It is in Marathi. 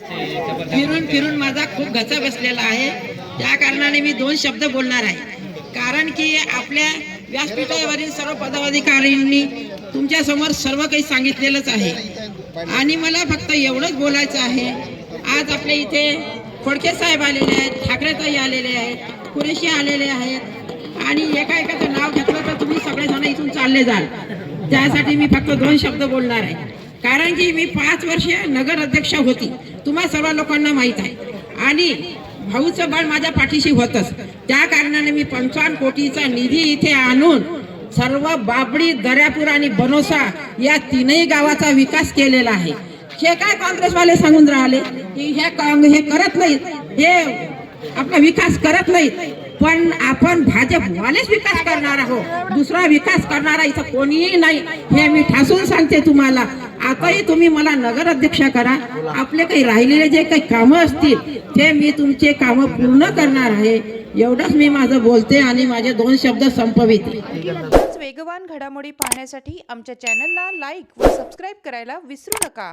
फिरून फिरून माझा खूप घसा बसलेला आहे। त्या कारणाने मी 2 शब्द बोलणार आहे। कारण की आपल्या व्यासपीठावरील सर्व पदाधिकाऱ्यांनी तुमच्या समोर सर्व काही सांगितलेलंच आहे आणि मला फक्त एवढंच बोलायचं आहे। आज आपल्या इथे खोडके साहेब आलेले आहेत, ठाकरेताई आलेले आहेत, कुरेशी आलेले आहेत आणि एका एकाचं नाव घेतलं तर तुम्ही सगळेजण इथून चालले जाल। त्यासाठी मी फक्त 2 शब्द बोलणार आहे। कारण की मी 5 वर्षे नगर अध्यक्ष होती, तुम्हा सर्व लोकांना माहीत आहे आणि भाऊचं बळ माझ्या पाठीशी होतच। त्या कारणाने मी 55 कोटीचा निधी इथे आणून सर्व बाबडी, दर्यापूर आणि बनोसा या 3ही गावाचा विकास केलेला आहे। हे काय काँग्रेसवाले सांगून राहिले की हे करत नाहीत, हे आपला विकास करत नाहीत, पण आपण भाजपवालेच विकास करणार आहोत, दुसरा विकास करणारा इथं कोणीही नाही हे मी ठासून सांगते तुम्हाला। आताही तुम्ही मला नगर अध्यक्ष करा, आपले काही राहिलेले जे काही कामं असतील ते मी तुमचे कामं पूर्ण करणार आहे। एवढंच मी माझं बोलते आणि माझे 2 शब्द संपविते। वेगवान घडामोडी पाहण्यासाठी आमच्या चॅनलला लाईक व सबस्क्राईब करायला विसरू नका।